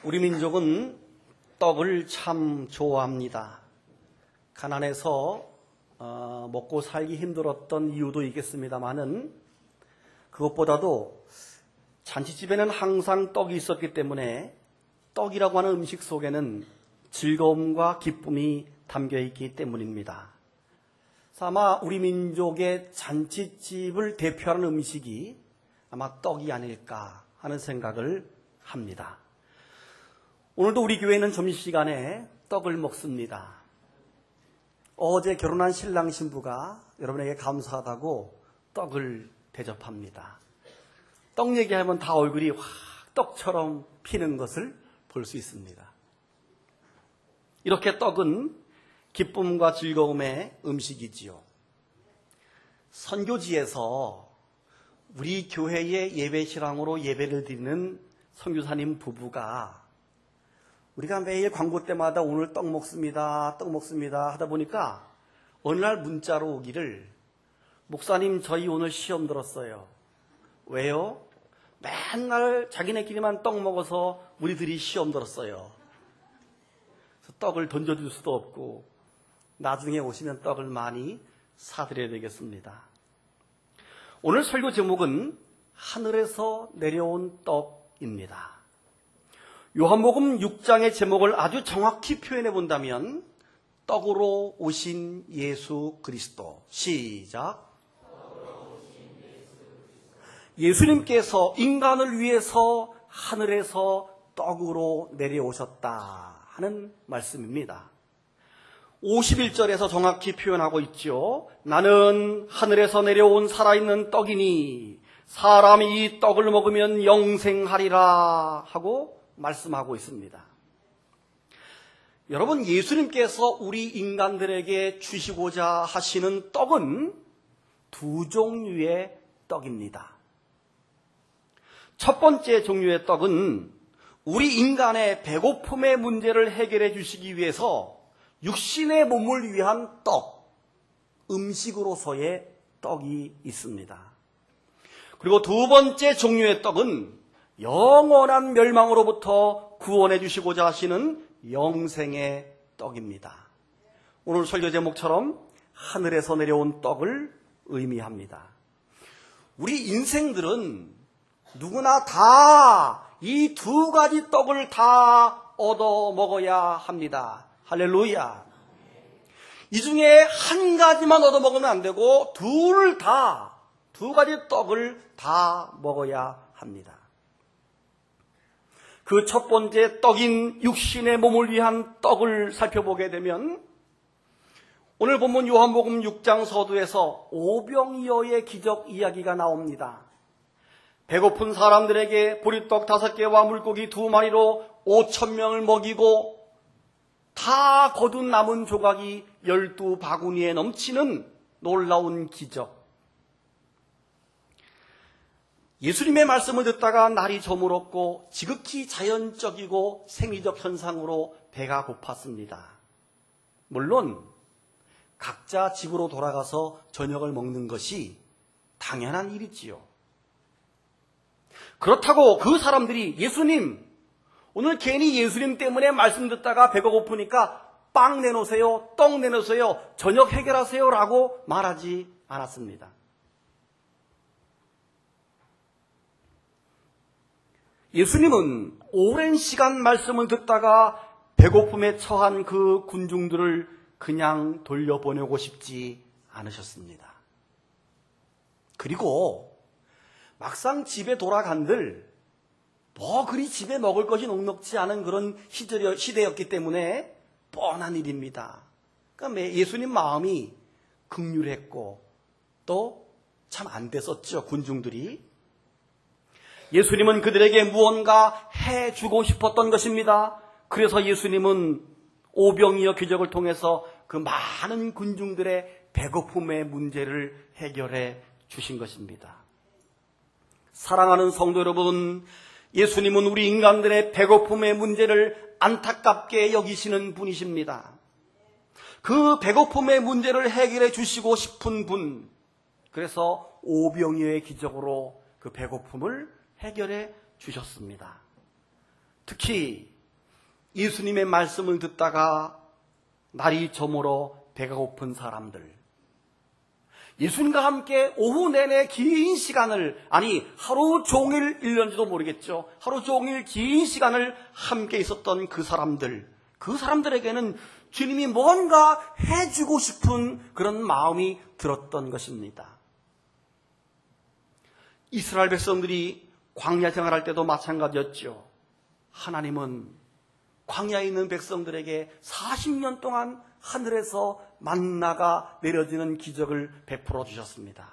우리 민족은 떡을 참 좋아합니다. 가난해서 먹고 살기 힘들었던 이유도 있겠습니다만은 그것보다도 잔치집에는 항상 떡이 있었기 때문에 떡이라고 하는 음식 속에는 즐거움과 기쁨이 담겨 있기 때문입니다. 아마 우리 민족의 잔치집을 대표하는 음식이 아마 떡이 아닐까 하는 생각을 합니다. 오늘도 우리 교회는 점심시간에 떡을 먹습니다. 어제 결혼한 신랑 신부가 여러분에게 감사하다고 떡을 대접합니다. 떡 얘기하면 다 얼굴이 확 떡처럼 피는 것을 볼 수 있습니다. 이렇게 떡은 기쁨과 즐거움의 음식이지요. 선교지에서 우리 교회의 예배실황으로 예배를 드리는 선교사님 부부가 우리가 매일 광고 때마다 오늘 떡 먹습니다, 떡 먹습니다 하다 보니까 어느 날 문자로 오기를 목사님 저희 오늘 시험 들었어요. 왜요? 맨날 자기네끼리만 떡 먹어서 우리들이 시험 들었어요. 그래서 떡을 던져줄 수도 없고 나중에 오시면 떡을 많이 사드려야 되겠습니다. 오늘 설교 제목은 하늘에서 내려온 떡입니다. 요한복음 6장의 제목을 아주 정확히 표현해 본다면 떡으로 오신 예수 그리스도. 시작. 예수님께서 인간을 위해서 하늘에서 떡으로 내려오셨다 하는 말씀입니다. 51절에서 정확히 표현하고 있죠. 나는 하늘에서 내려온 살아있는 떡이니 사람이 이 떡을 먹으면 영생하리라 하고 말씀하고 있습니다. 여러분, 예수님께서 우리 인간들에게 주시고자 하시는 떡은 두 종류의 떡입니다. 첫 번째 종류의 떡은 우리 인간의 배고픔의 문제를 해결해 주시기 위해서 육신의 몸을 위한 떡, 음식으로서의 떡이 있습니다. 그리고 두 번째 종류의 떡은 영원한 멸망으로부터 구원해 주시고자 하시는 영생의 떡입니다. 오늘 설교 제목처럼 하늘에서 내려온 떡을 의미합니다. 우리 인생들은 누구나 다 이 두 가지 떡을 다 얻어 먹어야 합니다. 할렐루야. 이 중에 한 가지만 얻어 먹으면 안 되고 두 가지 떡을 다 먹어야 합니다. 그 첫 번째 떡인 육신의 몸을 위한 떡을 살펴보게 되면 오늘 본문 요한복음 6장 서두에서 오병이어의 기적 이야기가 나옵니다. 배고픈 사람들에게 보리떡 5개와 물고기 2마리로 5,000명을 먹이고 다 거둔 남은 조각이 12바구니에 넘치는 놀라운 기적. 예수님의 말씀을 듣다가 날이 저물었고 지극히 자연적이고 생리적 현상으로 배가 고팠습니다. 물론 각자 집으로 돌아가서 저녁을 먹는 것이 당연한 일이지요. 그렇다고 그 사람들이 예수님, 오늘 괜히 예수님 때문에 말씀 듣다가 배가 고프니까 빵 내놓으세요, 떡 내놓으세요, 저녁 해결하세요 라고 말하지 않았습니다. 예수님은 오랜 시간 말씀을 듣다가 배고픔에 처한 그 군중들을 그냥 돌려보내고 싶지 않으셨습니다. 그리고 막상 집에 돌아간들 뭐 그리 집에 먹을 것이 넉넉지 않은 그런 시대였기 때문에 뻔한 일입니다. 그러니까 예수님 마음이 긍휼했고 또 참 안 됐었죠, 군중들이. 예수님은 그들에게 무언가 해주고 싶었던 것입니다. 그래서 예수님은 오병이어 기적을 통해서 그 많은 군중들의 배고픔의 문제를 해결해 주신 것입니다. 사랑하는 성도 여러분, 예수님은 우리 인간들의 배고픔의 문제를 안타깝게 여기시는 분이십니다. 그 배고픔의 문제를 해결해 주시고 싶은 분, 그래서 오병이어의 기적으로 그 배고픔을 해결해 주셨습니다. 특히 예수님의 말씀을 듣다가 날이 저물어 배가 고픈 사람들, 예수님과 함께 오후 내내 긴 시간을, 아니 하루 종일 1년지도 모르겠죠. 하루 종일 긴 시간을 함께 있었던 그 사람들에게는 주님이 뭔가 해주고 싶은 그런 마음이 들었던 것입니다. 이스라엘 백성들이 광야 생활할 때도 마찬가지였죠. 하나님은 광야에 있는 백성들에게 40년 동안 하늘에서 만나가 내려지는 기적을 베풀어 주셨습니다.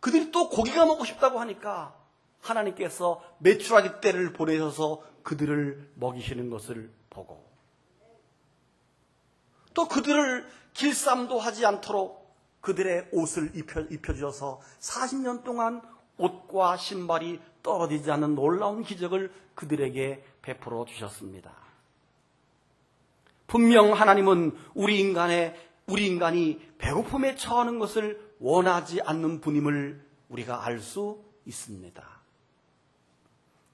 그들이 또 고기가 먹고 싶다고 하니까 하나님께서 메추라기 떼를 보내셔서 그들을 먹이시는 것을 보고, 또 그들을 길쌈도 하지 않도록 그들의 옷을 입혀주셔서 40년 동안 옷과 신발이 떨어지지 않는 놀라운 기적을 그들에게 베풀어 주셨습니다. 분명 하나님은 우리 인간이 배고픔에 처하는 것을 원하지 않는 분임을 우리가 알 수 있습니다.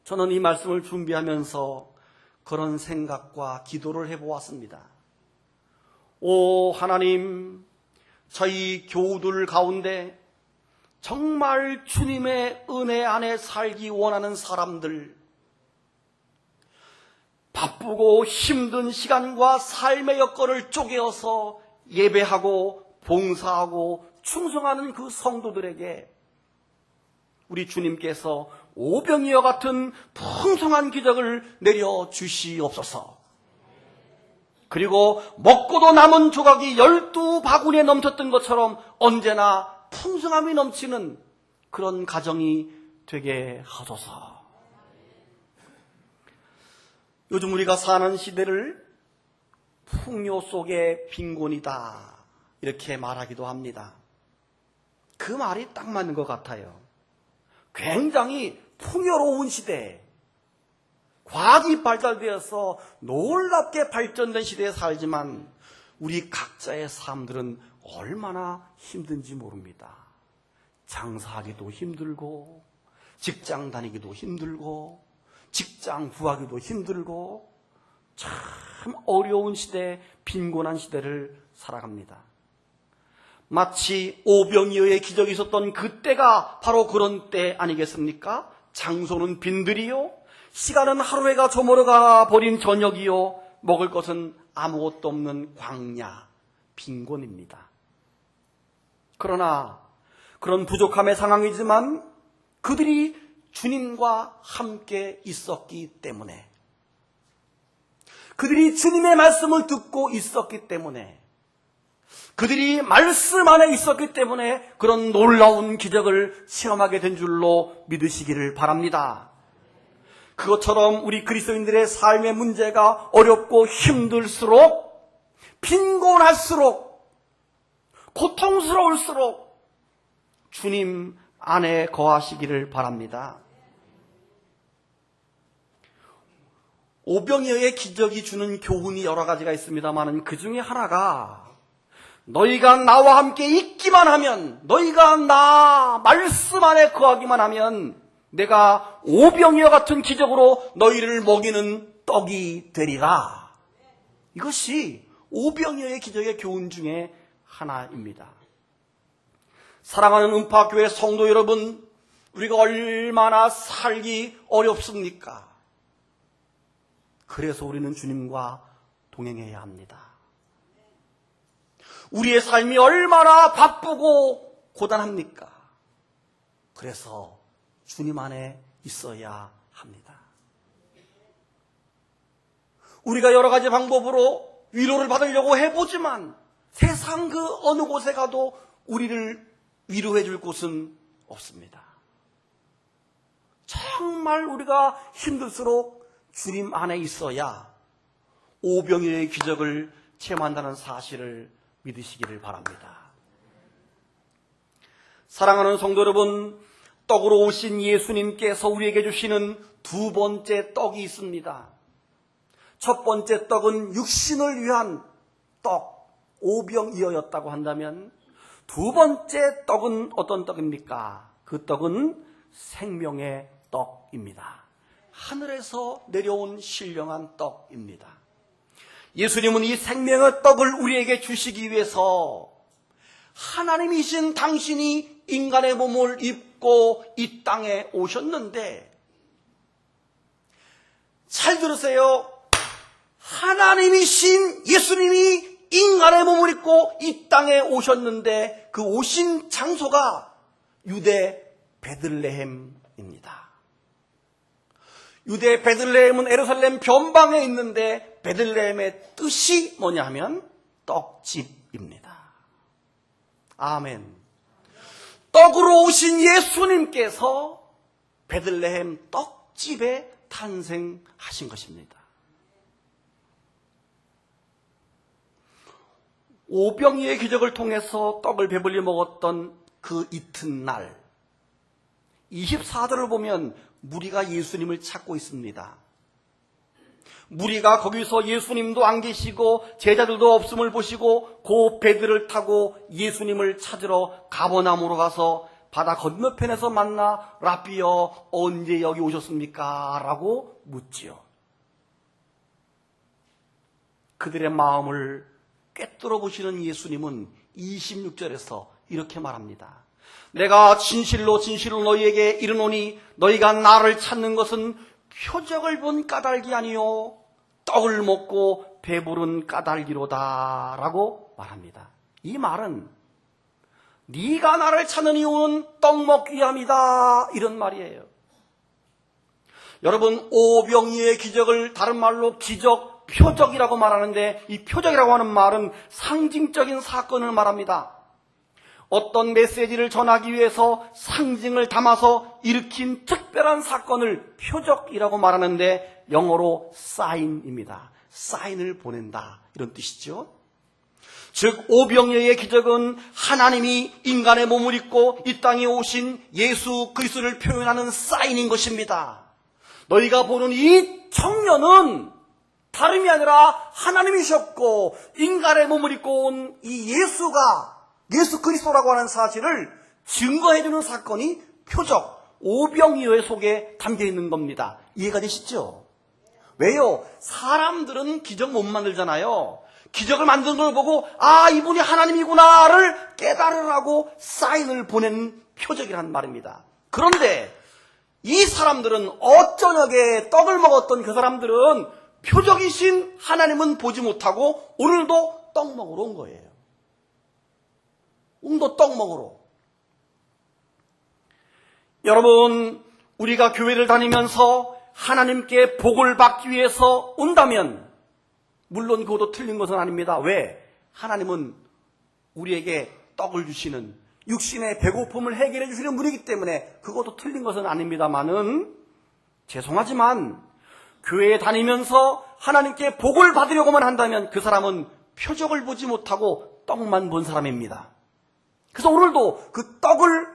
저는 이 말씀을 준비하면서 그런 생각과 기도를 해보았습니다. 오 하나님, 저희 교우들 가운데 정말 주님의 은혜 안에 살기 원하는 사람들, 바쁘고 힘든 시간과 삶의 여건을 쪼개어서 예배하고 봉사하고 충성하는 그 성도들에게 우리 주님께서 오병이어 같은 풍성한 기적을 내려주시옵소서. 그리고 먹고도 남은 조각이 12바구니에 넘쳤던 것처럼 언제나 풍성함이 넘치는 그런 가정이 되게 하소서. 요즘 우리가 사는 시대를 풍요 속의 빈곤이다 이렇게 말하기도 합니다. 그 말이 딱 맞는 것 같아요. 굉장히 풍요로운 시대, 과학이 발달되어서 놀랍게 발전된 시대에 살지만 우리 각자의 삶들은 얼마나 힘든지 모릅니다. 장사하기도 힘들고, 직장 다니기도 힘들고, 직장 구하기도 힘들고, 참 어려운 시대, 빈곤한 시대를 살아갑니다. 마치 오병이어의 기적이 있었던 그때가 바로 그런 때 아니겠습니까? 장소는 빈들이요, 시간은 하루해가 저물어가 버린 저녁이요, 먹을 것은 아무것도 없는 광야, 빈곤입니다. 그러나 그런 부족함의 상황이지만 그들이 주님과 함께 있었기 때문에, 그들이 주님의 말씀을 듣고 있었기 때문에, 그들이 말씀 안에 있었기 때문에 그런 놀라운 기적을 체험하게 된 줄로 믿으시기를 바랍니다. 그것처럼 우리 그리스도인들의 삶의 문제가 어렵고 힘들수록, 빈곤할수록, 고통스러울수록 주님 안에 거하시기를 바랍니다. 오병이어의 기적이 주는 교훈이 여러 가지가 있습니다만 그 중에 하나가, 너희가 나와 함께 있기만 하면, 너희가 나 말씀 안에 거하기만 하면 내가 오병이어 같은 기적으로 너희를 먹이는 떡이 되리라. 이것이 오병이어의 기적의 교훈 중에 하나입니다. 사랑하는 음파교회 성도 여러분, 우리가 얼마나 살기 어렵습니까? 그래서 우리는 주님과 동행해야 합니다. 우리의 삶이 얼마나 바쁘고 고단합니까? 그래서 주님 안에 있어야 합니다. 우리가 여러 가지 방법으로 위로를 받으려고 해보지만 세상 그 어느 곳에 가도 우리를 위로해 줄 곳은 없습니다. 정말 우리가 힘들수록 주님 안에 있어야 오병이어의 기적을 체험한다는 사실을 믿으시기를 바랍니다. 사랑하는 성도 여러분, 떡으로 오신 예수님께서 우리에게 주시는 두 번째 떡이 있습니다. 첫 번째 떡은 육신을 위한 떡, 오병이어였다고 한다면 두 번째 떡은 어떤 떡입니까? 그 떡은 생명의 떡입니다. 하늘에서 내려온 신령한 떡입니다. 예수님은 이 생명의 떡을 우리에게 주시기 위해서 하나님이신 당신이 인간의 몸을 입고 이 땅에 오셨는데, 잘 들으세요. 하나님이신 예수님이 인간의 몸을 입고 이 땅에 오셨는데 그 오신 장소가 유대 베들레헴입니다. 유대 베들레헴은 예루살렘 변방에 있는데 베들레헴의 뜻이 뭐냐 하면 떡집입니다. 아멘. 떡으로 오신 예수님께서 베들레헴 떡집에 탄생하신 것입니다. 오병이의 기적을 통해서 떡을 배불리 먹었던 그 이튿날 24절을 보면 무리가 예수님을 찾고 있습니다. 무리가 거기서 예수님도 안 계시고 제자들도 없음을 보시고 그 배들을 타고 예수님을 찾으러 가버나움으로 가서 바다 건너편에서 만나 랍비여 언제 여기 오셨습니까? 라고 묻지요. 그들의 마음을 꿰뚫어 보시는 예수님은 26절에서 이렇게 말합니다. 내가 진실로 진실로 너희에게 이르노니 너희가 나를 찾는 것은 표적을 본 까닭이 아니요 떡을 먹고 배부른 까닭이로다 라고 말합니다. 이 말은 네가 나를 찾는 이유는 떡 먹기 위함이다 이런 말이에요. 여러분, 오병이의 기적을 다른 말로 기적, 표적이라고 말하는데 이 표적이라고 하는 말은 상징적인 사건을 말합니다. 어떤 메시지를 전하기 위해서 상징을 담아서 일으킨 특별한 사건을 표적이라고 말하는데 영어로 사인입니다. 사인을 보낸다 이런 뜻이죠. 즉 오병이의 기적은 하나님이 인간의 몸을 입고 이 땅에 오신 예수 그리스도를 표현하는 사인인 것입니다. 너희가 보는 이 청년은 다름이 아니라 하나님이셨고 인간의 몸을 입고 온 이 예수가 예수 그리스도라고 하는 사실을 증거해주는 사건이 표적, 오병이어의 속에 담겨 있는 겁니다. 이해가 되시죠? 왜요? 사람들은 기적 못 만들잖아요. 기적을 만든 걸 보고 아 이분이 하나님이구나를 깨달으라고 사인을 보낸 표적이란 말입니다. 그런데 이 사람들은 어쩌녁에 떡을 먹었던 그 사람들은 표적이신 하나님은 보지 못하고 오늘도 떡 먹으러 온 거예요. 오늘도 떡 먹으러. 여러분, 우리가 교회를 다니면서 하나님께 복을 받기 위해서 온다면 물론 그것도 틀린 것은 아닙니다. 왜? 하나님은 우리에게 떡을 주시는 육신의 배고픔을 해결해 주시는 분이기 때문에 그것도 틀린 것은 아닙니다만은 죄송하지만 교회에 다니면서 하나님께 복을 받으려고만 한다면 그 사람은 표적을 보지 못하고 떡만 본 사람입니다. 그래서 오늘도 그 떡을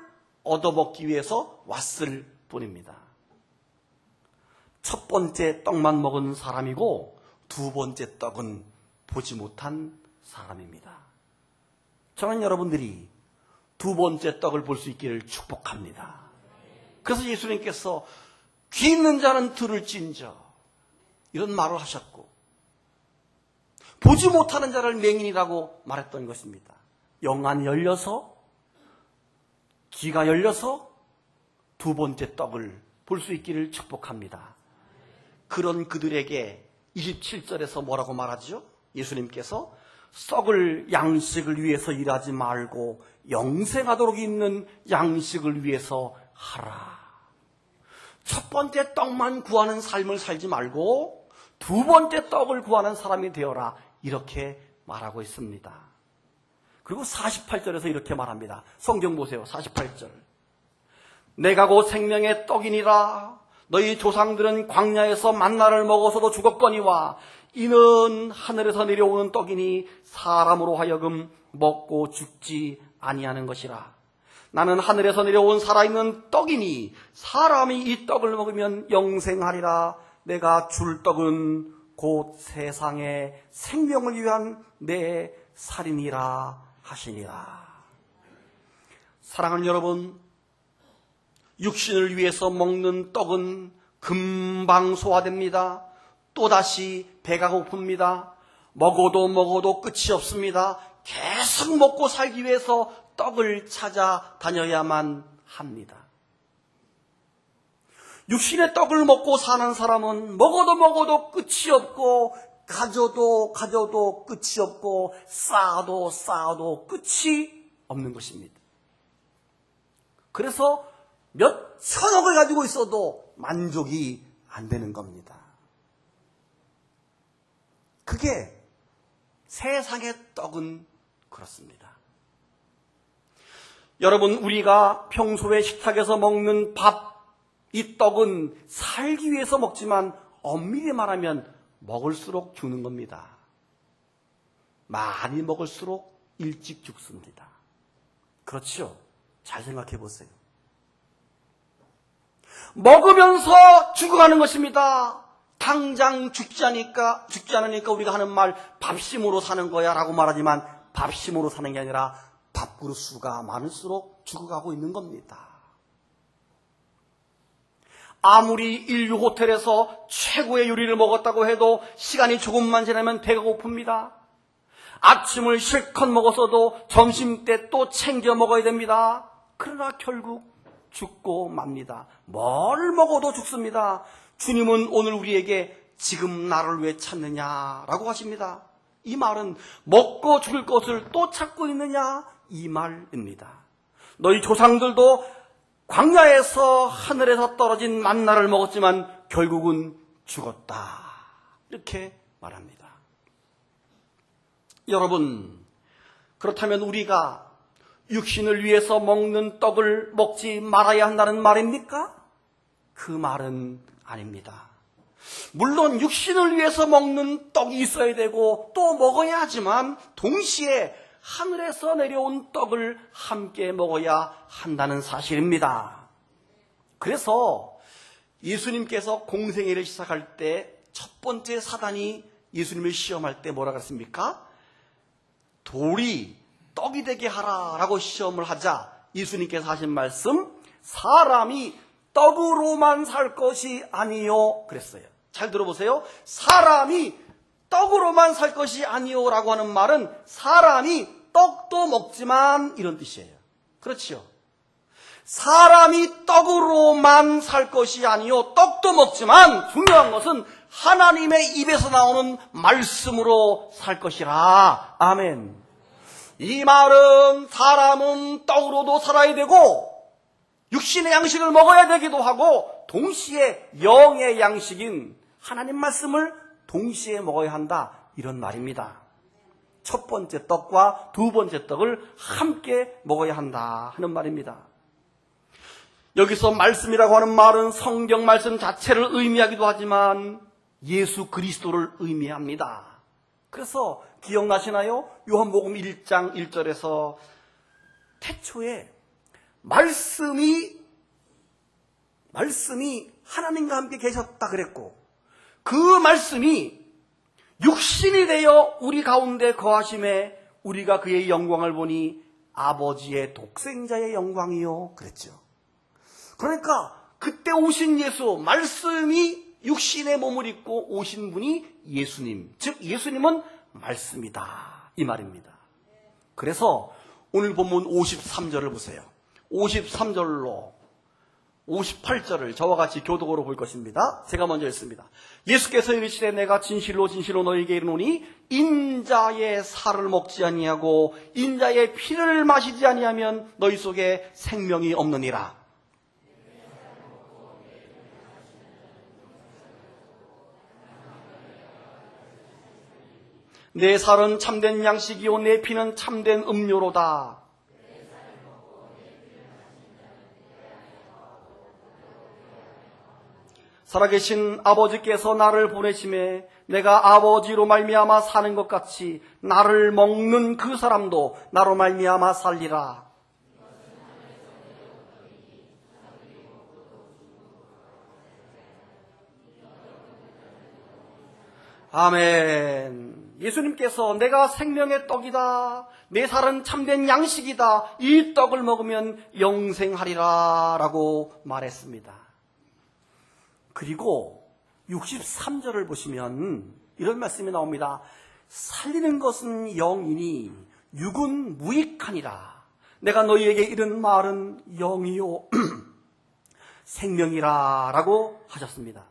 얻어먹기 위해서 왔을 뿐입니다. 첫 번째 떡만 먹은 사람이고 두 번째 떡은 보지 못한 사람입니다. 저는 여러분들이 두 번째 떡을 볼 수 있기를 축복합니다. 그래서 예수님께서 귀 있는 자는 들을진저 이런 말을 하셨고 보지 못하는 자를 맹인이라고 말했던 것입니다. 영안이 열려서 귀가 열려서 두 번째 떡을 볼 수 있기를 축복합니다. 그런 그들에게 27절에서 뭐라고 말하죠? 예수님께서 썩을 양식을 위해서 일하지 말고 영생하도록 있는 양식을 위해서 하라. 첫 번째 떡만 구하는 삶을 살지 말고 두 번째 떡을 구하는 사람이 되어라. 이렇게 말하고 있습니다. 그리고 48절에서 이렇게 말합니다. 성경 보세요. 48절. 내가 곧 생명의 떡이니라. 너희 조상들은 광야에서 만나를 먹어서도 죽었거니와 이는 하늘에서 내려오는 떡이니 사람으로 하여금 먹고 죽지 아니하는 것이라. 나는 하늘에서 내려온 살아있는 떡이니 사람이 이 떡을 먹으면 영생하리라. 내가 줄 떡은 곧 세상의 생명을 위한 내 살이니라 하시니라. 사랑하는 여러분, 육신을 위해서 먹는 떡은 금방 소화됩니다. 또다시 배가 고픕니다. 먹어도 끝이 없습니다. 계속 먹고 살기 위해서 떡을 찾아다녀야만 합니다. 육신의 떡을 먹고 사는 사람은 먹어도 끝이 없고 가져도 끝이 없고 쌓아도 끝이 없는 것입니다. 그래서 몇 천억을 가지고 있어도 만족이 안 되는 겁니다. 그게 세상의 떡은 그렇습니다. 여러분, 우리가 평소에 식탁에서 먹는 밥, 이 떡은 살기 위해서 먹지만 엄밀히 말하면 먹을수록 죽는 겁니다. 많이 먹을수록 일찍 죽습니다. 그렇죠? 잘 생각해 보세요. 먹으면서 죽어가는 것입니다. 당장 죽지 않으니까 우리가 하는 말, 밥심으로 사는 거야 라고 말하지만 밥심으로 사는 게 아니라 밥그릇 수가 많을수록 죽어가고 있는 겁니다. 아무리 인류 호텔에서 최고의 요리를 먹었다고 해도 시간이 조금만 지나면 배가 고픕니다. 아침을 실컷 먹었어도 점심때 또 챙겨 먹어야 됩니다. 그러나 결국 죽고 맙니다. 뭘 먹어도 죽습니다. 주님은 오늘 우리에게 지금 나를 왜 찾느냐라고 하십니다. 이 말은 먹고 죽을 것을 또 찾고 있느냐 이 말입니다. 너희 조상들도 광야에서 하늘에서 떨어진 만나를 먹었지만 결국은 죽었다. 이렇게 말합니다. 여러분, 그렇다면 우리가 육신을 위해서 먹는 떡을 먹지 말아야 한다는 말입니까? 그 말은 아닙니다. 물론 육신을 위해서 먹는 떡이 있어야 되고 또 먹어야 하지만 동시에 하늘에서 내려온 떡을 함께 먹어야 한다는 사실입니다. 그래서 예수님께서 공생애를 시작할 때 첫 번째 사단이 예수님을 시험할 때 뭐라 그랬습니까? 돌이 떡이 되게 하라라고 시험을 하자 예수님께서 하신 말씀, 사람이 떡으로만 살 것이 아니요 그랬어요. 잘 들어보세요. 사람이 떡으로만 살 것이 아니요라고 하는 말은 사람이 떡도 먹지만 이런 뜻이에요. 그렇죠? 사람이 떡으로만 살 것이 아니요 떡도 먹지만 중요한 것은 하나님의 입에서 나오는 말씀으로 살 것이라. 아멘. 이 말은 사람은 떡으로도 살아야 되고 육신의 양식을 먹어야 되기도 하고 동시에 영의 양식인 하나님 말씀을 동시에 먹어야 한다 이런 말입니다. 첫 번째 떡과 두 번째 떡을 함께 먹어야 한다 하는 말입니다. 여기서 말씀이라고 하는 말은 성경 말씀 자체를 의미하기도 하지만 예수 그리스도를 의미합니다. 그래서 기억나시나요? 요한복음 1장 1절에서 태초에 말씀이 하나님과 함께 계셨다 그랬고 그 말씀이 육신이 되어 우리 가운데 거하심에 우리가 그의 영광을 보니 아버지의 독생자의 영광이요 그랬죠. 그러니까 그때 오신 예수, 말씀이 육신의 몸을 입고 오신 분이 예수님, 즉 예수님은 말씀이다 이 말입니다. 그래서 오늘 본문 53절을 보세요. 53절로 58절을 저와 같이 교독으로 볼 것입니다. 제가 먼저 읽습니다. 예수께서 이르시되 내가 진실로 너희에게 이르노니 인자의 살을 먹지 아니하고 인자의 피를 마시지 아니하면 너희 속에 생명이 없느니라. 내 살은 참된 양식이요 내 피는 참된 음료로다. 살아계신 아버지께서 나를 보내심에 내가 아버지로 말미암아 사는 것 같이 나를 먹는 그 사람도 나로 말미암아 살리라. 아멘. 예수님께서 내가 생명의 떡이다, 내 살은 참된 양식이다, 이 떡을 먹으면 영생하리라 라고 말했습니다. 그리고 63절을 보시면 이런 말씀이 나옵니다. 살리는 것은 영이니 육은 무익하니라. 내가 너희에게 이른 말은 영이요 생명이라 라고 하셨습니다.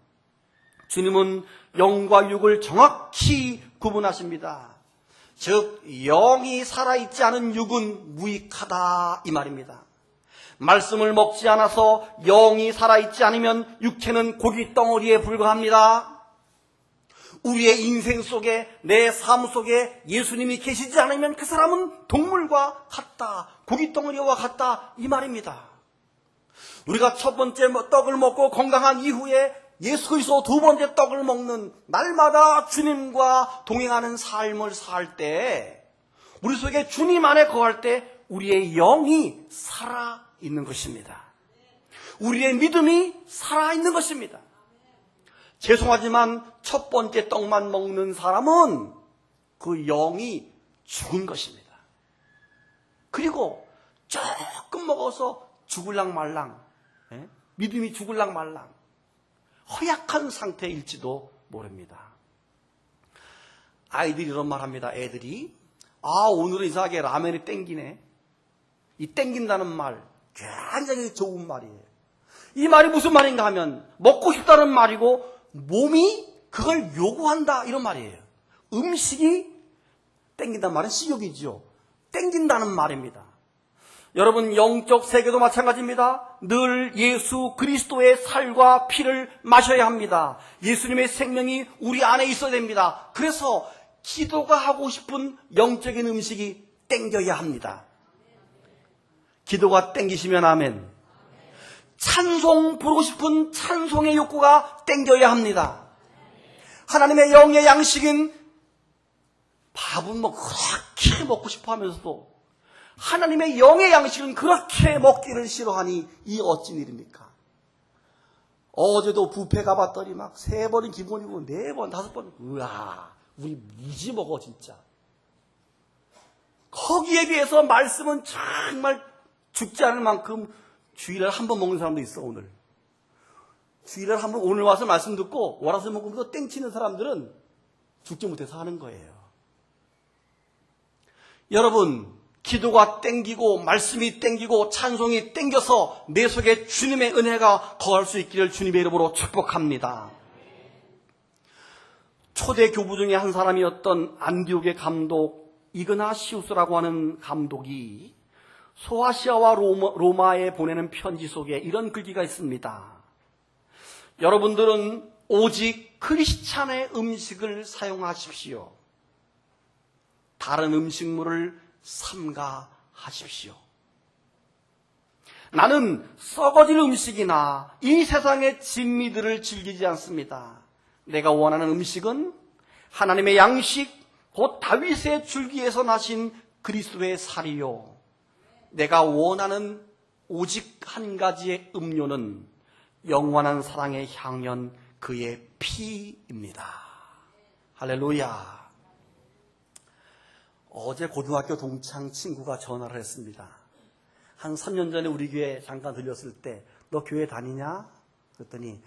주님은 영과 육을 정확히 구분하십니다. 즉 영이 살아있지 않은 육은 무익하다 이 말입니다. 말씀을 먹지 않아서 영이 살아있지 않으면 육체는 고깃덩어리에 불과합니다. 우리의 인생 속에, 내 삶 속에 예수님이 계시지 않으면 그 사람은 동물과 같다, 고깃덩어리와 같다 이 말입니다. 우리가 첫 번째 떡을 먹고 건강한 이후에 예수 그리스도 두 번째 떡을 먹는 날마다 주님과 동행하는 삶을 살 때, 우리 속에 주님 안에 거할 때 우리의 영이 살아있는 것입니다. 우리의 믿음이 살아있는 것입니다. 죄송하지만 첫 번째 떡만 먹는 사람은 그 영이 죽은 것입니다. 그리고 조금 먹어서 죽을랑 말랑, 믿음이 죽을랑 말랑 허약한 상태일지도 모릅니다. 아이들이 이런 말 합니다. 애들이 오늘은 이상하게 라면이 땡기네. 이 땡긴다는 말 굉장히 좋은 말이에요. 이 말이 무슨 말인가 하면 먹고 싶다는 말이고 몸이 그걸 요구한다 이런 말이에요. 음식이 땡긴다는 말은 식욕이죠. 땡긴다는 말입니다. 여러분 영적 세계도 마찬가지입니다. 늘 예수 그리스도의 살과 피를 마셔야 합니다. 예수님의 생명이 우리 안에 있어야 됩니다. 그래서 기도가 하고 싶은 영적인 음식이 땡겨야 합니다. 기도가 땡기시면 아멘. 찬송 부르고 싶은 찬송의 욕구가 땡겨야 합니다. 하나님의 영의 양식인 밥은 그렇게 먹고 싶어 하면서도 하나님의 영의 양식은 그렇게 먹기를 싫어하니 이 어찌 일입니까? 어제도 뷔페 가봤더니 막 3번은 기본이고 4번, 5번 우와 우리 무지 먹어 진짜. 거기에 비해서 말씀은 정말 죽지 않을 만큼 주일날 한 번 먹는 사람도 있어. 오늘 주일날 한 번 오늘 와서 말씀 듣고 월화수 먹으면서 땡치는 사람들은 죽지 못해서 하는 거예요. 여러분 기도가 땡기고 말씀이 땡기고 찬송이 땡겨서 내 속에 주님의 은혜가 거할 수 있기를 주님의 이름으로 축복합니다. 초대 교부 중에 한 사람이었던 안디옥의 감독 이그나시우스라고 하는 감독이 소아시아와 로마에 보내는 편지 속에 이런 글귀가 있습니다. 여러분들은 오직 크리스찬의 음식을 사용하십시오. 다른 음식물을 삼가하십시오. 나는 썩어질 음식이나 이 세상의 진미들을 즐기지 않습니다. 내가 원하는 음식은 하나님의 양식, 곧 다윗의 줄기에서 나신 그리스도의 살이요. 내가 원하는 오직 한 가지의 음료는 영원한 사랑의 향연 그의 피입니다. 할렐루야. 어제 고등학교 동창 친구가 전화를 했습니다. 한 3년 전에 우리 교회 잠깐 들렸을 때 너 교회 다니냐? 그랬더니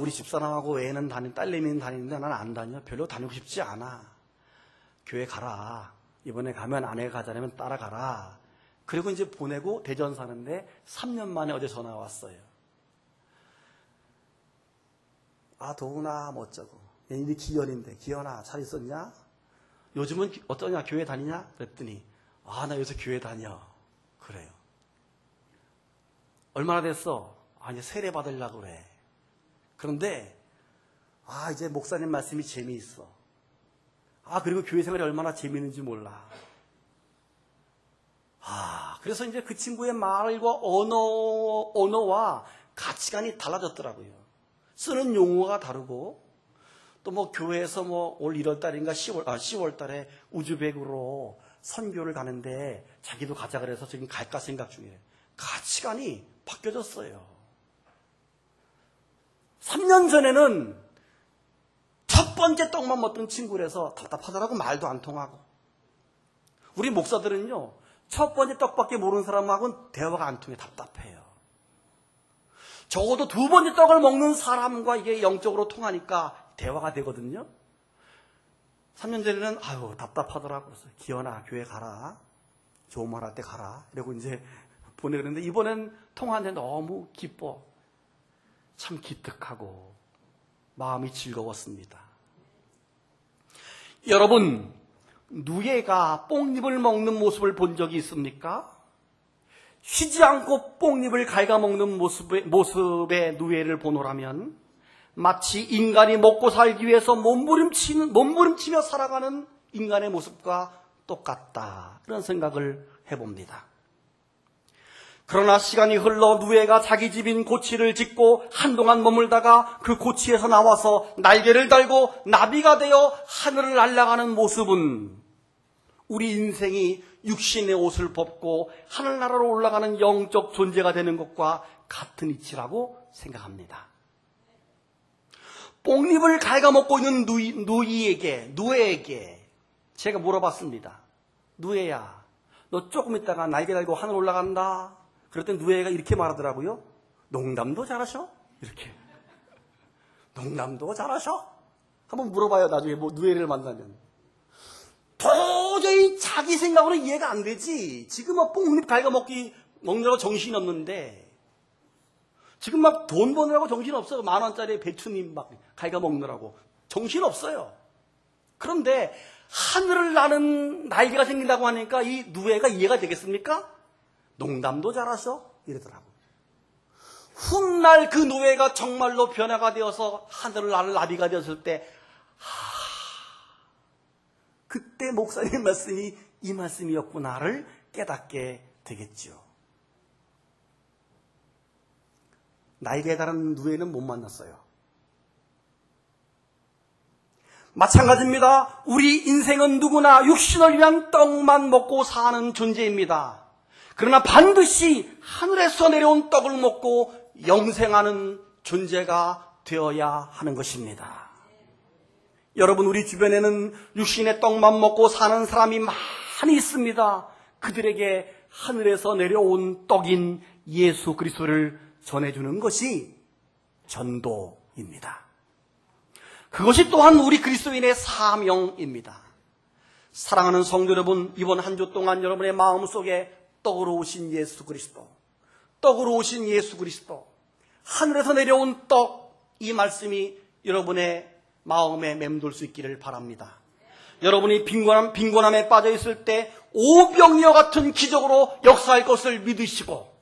우리 집사람하고 애는 딸내미는 다니는데 난 안 다녀. 별로 다니고 싶지 않아. 교회 가라. 이번에 가면 아내가 가자면 따라가라. 그리고 이제 보내고 대전 사는데 3년 만에 어제 전화가 왔어요. 도훈아 뭐 어쩌고. 얘네 기현인데 기현아 잘 있었냐? 요즘은 어떠냐? 교회 다니냐? 그랬더니 나 요새 교회 다녀. 그래요. 얼마나 됐어? 이제 세례 받으려고 그래. 그런데 이제 목사님 말씀이 재미있어. 그리고 교회 생활이 얼마나 재미있는지 몰라. 그래서 이제 그 친구의 말과 언어와 가치관이 달라졌더라고요. 쓰는 용어가 다르고 또 교회에서 올 1월 달인가 10월 달에 우즈벡으로 선교를 가는데 자기도 가자 그래서 지금 갈까 생각 중이에요. 가치관이 바뀌어졌어요. 3년 전에는 첫 번째 떡만 먹던 친구라서 답답하더라고. 말도 안 통하고. 우리 목사들은요, 첫 번째 떡밖에 모르는 사람하고는 대화가 안 통해 답답해요. 적어도 두 번째 떡을 먹는 사람과 이게 영적으로 통하니까 대화가 되거든요. 3년 전에는 아유 답답하더라고. 그래서 기현아 교회 가라. 좋은 말 할 때 가라. 이러고 이제 보내는데 이번엔 통화하는데 너무 기뻐. 참 기특하고 마음이 즐거웠습니다. 여러분, 누에가 뽕잎을 먹는 모습을 본 적이 있습니까? 쉬지 않고 뽕잎을 갉아먹는 모습의 누에를 보노라면 마치 인간이 먹고 살기 위해서 몸부림치며 살아가는 인간의 모습과 똑같다. 그런 생각을 해봅니다. 그러나 시간이 흘러 누에가 자기 집인 고치를 짓고 한동안 머물다가 그 고치에서 나와서 날개를 달고 나비가 되어 하늘을 날아가는 모습은 우리 인생이 육신의 옷을 벗고 하늘나라로 올라가는 영적 존재가 되는 것과 같은 이치라고 생각합니다. 뽕잎을 갉아먹고 있는 누에에게 제가 물어봤습니다. 누에야, 너 조금 있다가 날개 달고 하늘 올라간다. 그랬더니 누에가 이렇게 말하더라고요. 농담도 잘하셔? 이렇게. 농담도 잘하셔? 한번 물어봐요. 나중에 누에를 만나면. 도저히 자기 생각으로 이해가 안 되지. 지금 막 뽕잎 먹느라고 정신이 없는데, 지금 막 돈 버느라고 정신 없어요. 10,000원짜리 배추잎 막 갉아먹느라고. 정신 없어요. 그런데 하늘을 나는 날개가 생긴다고 하니까 이 누에가 이해가 되겠습니까? 농담도 잘하셔? 이러더라고요. 훗날 그 누에가 정말로 변화가 되어서 하늘을 나는 나비가 되었을 때, 그때 목사님의 말씀이 이 말씀이었구나를 깨닫게 되겠죠. 날개에 달한 누에는 못 만났어요. 마찬가지입니다. 우리 인생은 누구나 육신을 위한 떡만 먹고 사는 존재입니다. 그러나 반드시 하늘에서 내려온 떡을 먹고 영생하는 존재가 되어야 하는 것입니다. 여러분, 우리 주변에는 육신의 떡만 먹고 사는 사람이 많이 있습니다. 그들에게 하늘에서 내려온 떡인 예수 그리스도를 전해주는 것이 전도입니다. 그것이 또한 우리 그리스도인의 사명입니다. 사랑하는 성도 여러분, 이번 한 주 동안 여러분의 마음속에 떡으로 오신 예수 그리스도, 떡으로 오신 예수 그리스도, 하늘에서 내려온 떡, 이 말씀이 여러분의 마음에 맴돌 수 있기를 바랍니다. 여러분이 빈곤함에 빠져 있을 때 오병이어 같은 기적으로 역사할 것을 믿으시고,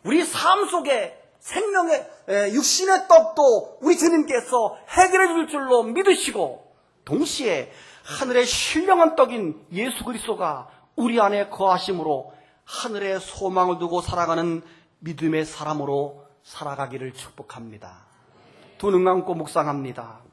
우리 삶 속에 생명의 육신의 떡도 우리 주님께서 해결해 줄 줄로 믿으시고, 동시에 하늘의 신령한 떡인 예수 그리스도가 우리 안에 거하심으로 하늘에 소망을 두고 살아가는 믿음의 사람으로 살아가기를 축복합니다. 두 눈 감고 묵상합니다.